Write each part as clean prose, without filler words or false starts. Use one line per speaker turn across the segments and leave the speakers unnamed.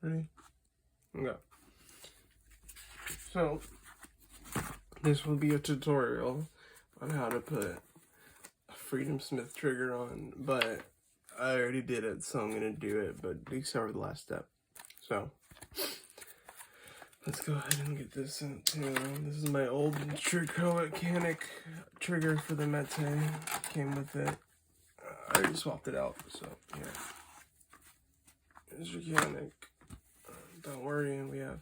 Ready? Okay. So, this will be a tutorial on how to put a freedomsmith trigger on, but I already did it, so I'm going to do it, but except for the last step. So, let's go ahead and get this into. This is my old canik trigger for the mete. Came with it. I already swapped it out, so yeah. Here's your canik. Don't worry, we have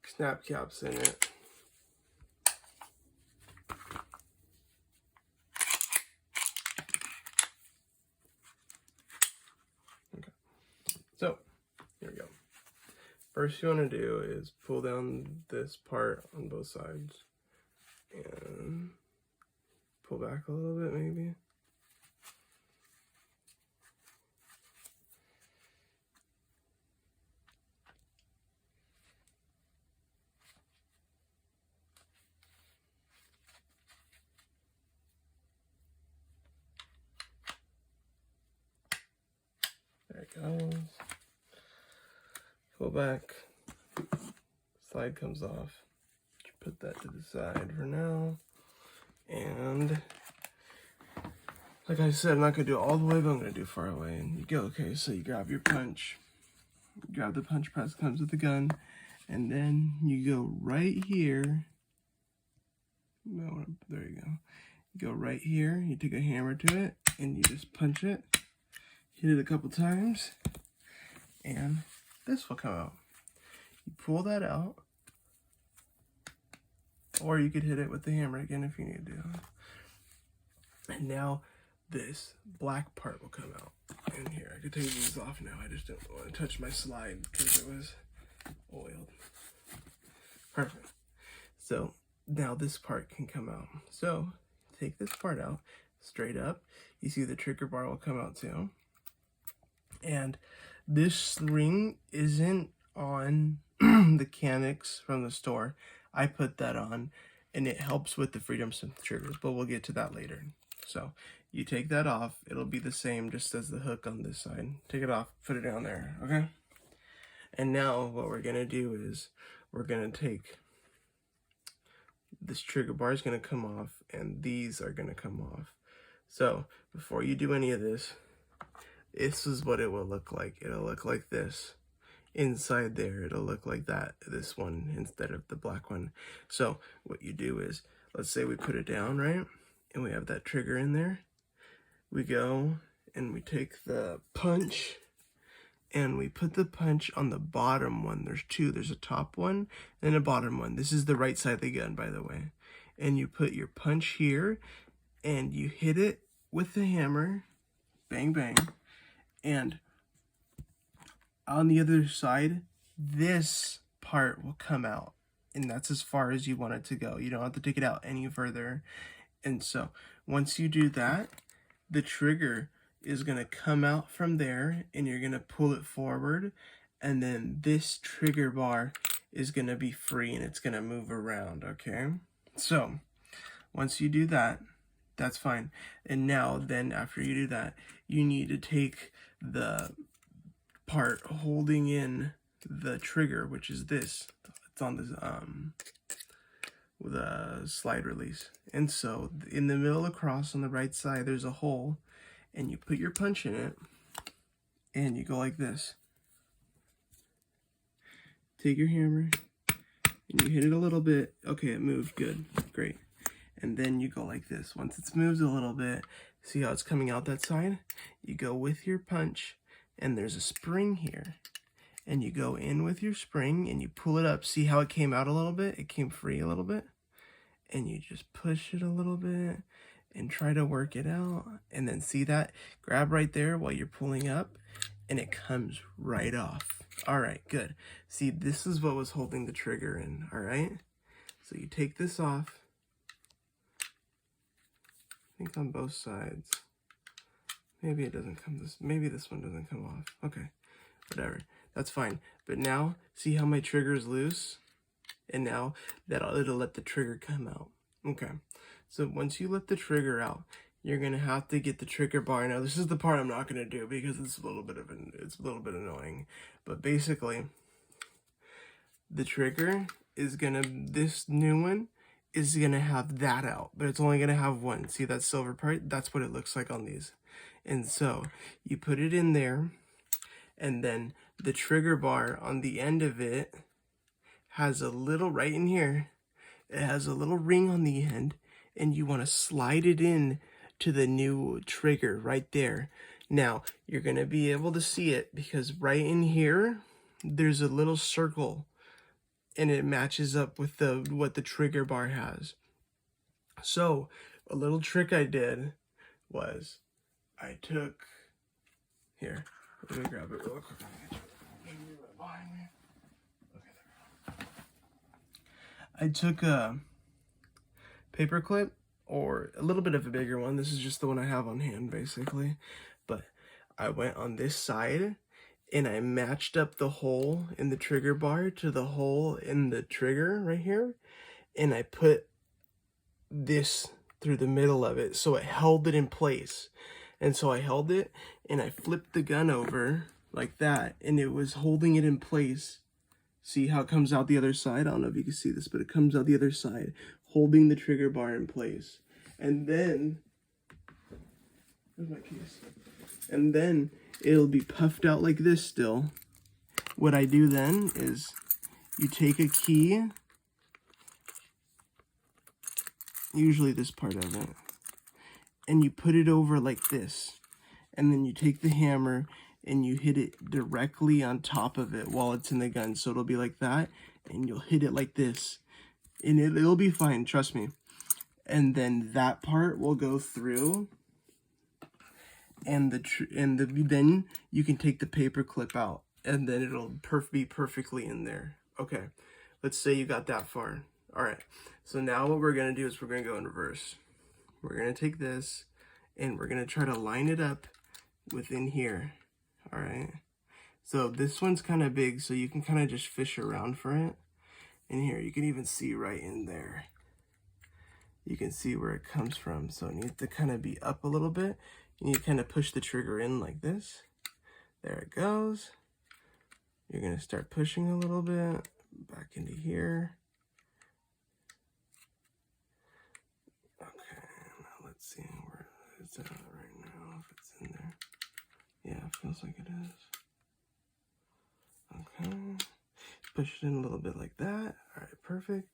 snap caps in it. Okay, so here we go. First you want to do is pull down this part on both sides and pull back a little bit maybe. There it goes. Pull back. Slide comes off. Put that to the side for now. And like I said, I'm not going to do it all the way, but I'm going to do far away. And you go, okay, so you grab your punch. You grab the punch press, comes with the gun. And then you go right here. No, there you go. You go right here. You take a hammer to it, and you just punch it. Hit it a couple times. And this will come out. You pull that out. Or you could hit it with the hammer again if you need to. And now this black part will come out. And here, I could take these off now. I just don't want to touch my slide because it was oiled. Perfect. So now this part can come out. So take this part out, straight up. You see the trigger bar will come out too. And this ring isn't on the caniks from the store. I put that on, and it helps with the freedomsmith triggers, but we'll get to that later. So you take that off. It'll be the same just as the hook on this side. Take it off, put it down there, okay? And now what we're going to do is we're going to take this trigger bar is going to come off, and these are going to come off. So before you do any of this, this is what it will look like. It'll look like this. Inside there, it'll look like that, this one, instead of the black one. So what you do is, let's say we put it down, right? And we have that trigger in there. We go and we take the punch and we put the punch on the bottom one. There's two. There's a top one and a bottom one. This is the right side of the gun, by the way. And you put your punch here and you hit it with the hammer. Bang, bang. And on the other side, this part will come out. And that's as far as you want it to go. You don't have to take it out any further. And so once you do that, the trigger is going to come out from there and you're going to pull it forward. And then this trigger bar is going to be free and it's going to move around, okay? So once you do that, that's fine. And now then after you do that, you need to take the part holding in the trigger, which is this. It's on this with a slide release. And so in the middle across on the right side, there's a hole, and you put your punch in it, and you go like this. Take your hammer, and you hit it a little bit. Okay, it moved, good, great. And then you go like this. Once it's moved a little bit, see how it's coming out that side? You go with your punch, and there's a spring here. And you go in with your spring, and you pull it up. See how it came out a little bit? It came free a little bit. And you just push it a little bit, and try to work it out. And then see that? Grab right there while you're pulling up, and it comes right off. All right, good. See, this is what was holding the trigger in, all right? So you take this off. I think on both sides. Maybe it doesn't come this, maybe this one doesn't come off. Okay, whatever, that's fine. But now, see how my trigger is loose? And now it'll let the trigger come out. Okay, so once you let the trigger out, you're gonna have to get the trigger bar. Now this is the part I'm not gonna do because it's a little bit annoying. But basically, the trigger is gonna, this new one is gonna have that out, but it's only gonna have one. See that silver part? That's what it looks like on these. And so you put it in there, and then the trigger bar on the end of it has a little, right in here, it has a little ring on the end, and you want to slide it in to the new trigger right there. Now you're going to be able to see it because right in here there's a little circle, and it matches up with what the trigger bar has. So a little trick I did was I took, here, let me grab it real quick. I took a paper clip, or a little bit of a bigger one. This is just the one I have on hand, basically. But I went on this side, and I matched up the hole in the trigger bar to the hole in the trigger right here. And I put this through the middle of it, so it held it in place. And so I held it, and I flipped the gun over like that, and it was holding it in place. See how it comes out the other side? I don't know if you can see this, but it comes out the other side, holding the trigger bar in place. And then, where's my case? And then it'll be puffed out like this still. What I do then is you take a key, usually this part of it, and you put it over like this. And then you take the hammer and you hit it directly on top of it while it's in the gun. So it'll be like that, and you'll hit it like this. And it'll be fine, trust me. And then that part will go through, and then you can take the paper clip out, and then it'll be perfectly in there. Okay, let's say you got that far. All right, so now what we're gonna do is we're gonna go in reverse. We're gonna take this, and we're gonna try to line it up within here. All right, so this one's kind of big, so you can kind of just fish around for it. And here, you can even see right in there. You can see where it comes from. So it needs to kind of be up a little bit. You need to kind of push the trigger in like this. There it goes. You're gonna start pushing a little bit back into here. Okay, now let's see where it's at right now, if it's in there. Yeah, it feels like it is. Okay, push it in a little bit like that. All right, perfect.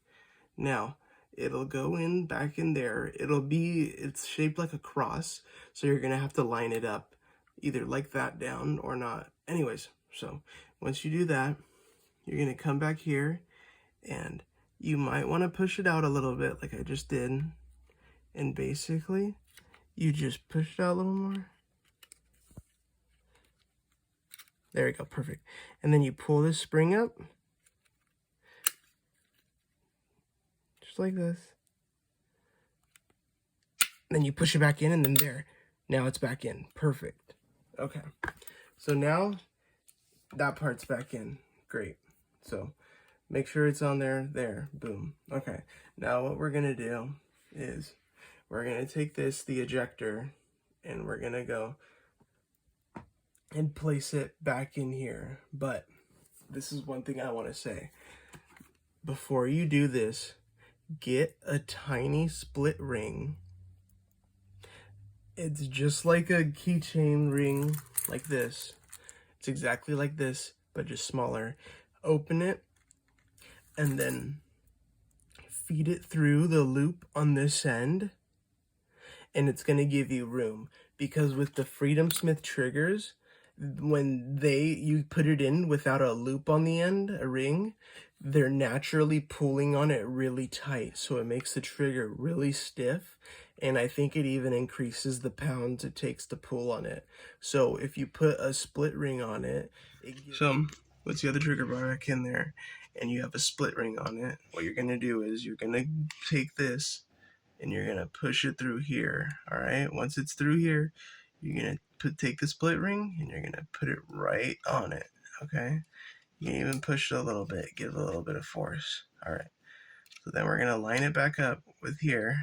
Now, it'll go in back in there. It's shaped like a cross, so you're gonna have to line it up either like that down or not. Anyways, so once you do that, you're gonna come back here, and you might want to push it out a little bit like I just did. And basically, you just push it out a little more. There we go, perfect. And then you pull this spring up, just like this. Then you push it back in, and then there. Now it's back in, perfect. Okay, so now that part's back in, great. So make sure it's on there, boom. Okay, now what we're gonna do is we're gonna take the ejector, and we're gonna go and place it back in here. But this is one thing I want to say. Before you do this, get a tiny split ring. It's just like a keychain ring, like this. It's exactly like this, but just smaller. Open it, and then feed it through the loop on this end, and it's going to give you room. Because with the freedomsmith triggers, when you put it in without a loop on the end, a ring, they're naturally pulling on it really tight, so it makes the trigger really stiff, and I think it even increases the pounds it takes to pull on it. So if you put a split ring on it, so let's see, the trigger bar back in there, and you have a split ring on it, what you're gonna do is you're gonna take this and you're gonna push it through here. All right, once it's through here, you're gonna take the split ring and you're gonna put it right on it. Okay, you can even push it a little bit, give it a little bit of force. All right, so then we're gonna line it back up with here,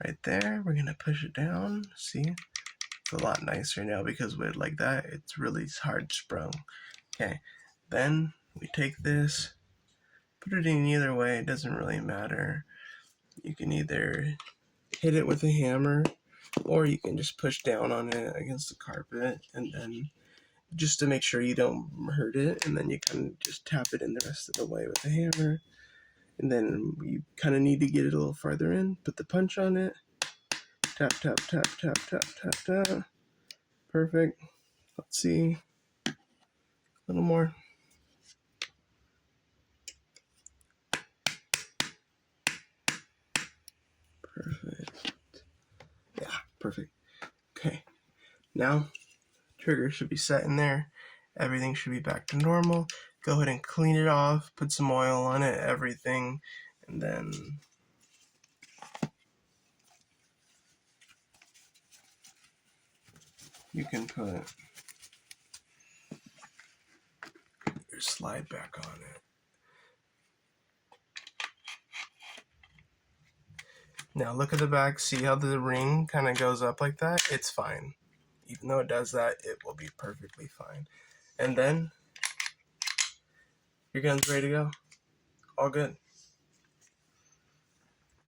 right there. We're gonna push it down. See, it's a lot nicer now because with like that, it's really hard sprung. Okay, then we take this, put it in either way. It doesn't really matter. You can either hit it with a hammer, or you can just push down on it against the carpet, and then just to make sure you don't hurt it, and then you kind of just tap it in the rest of the way with a hammer. And then you kind of need to get it a little farther in, put the punch on it, tap, tap, tap, tap, tap, tap, tap. Perfect. Let's see. A little more. Perfect. Yeah, perfect. Okay. Now, trigger should be set in there. Everything should be back to normal. Go ahead and clean it off, put some oil on it, everything, and then you can put your slide back on it. Now look at the back, see how the ring kind of goes up like that? It's fine. Even though it does that, it will be perfectly fine. And then your gun's ready to go. All good.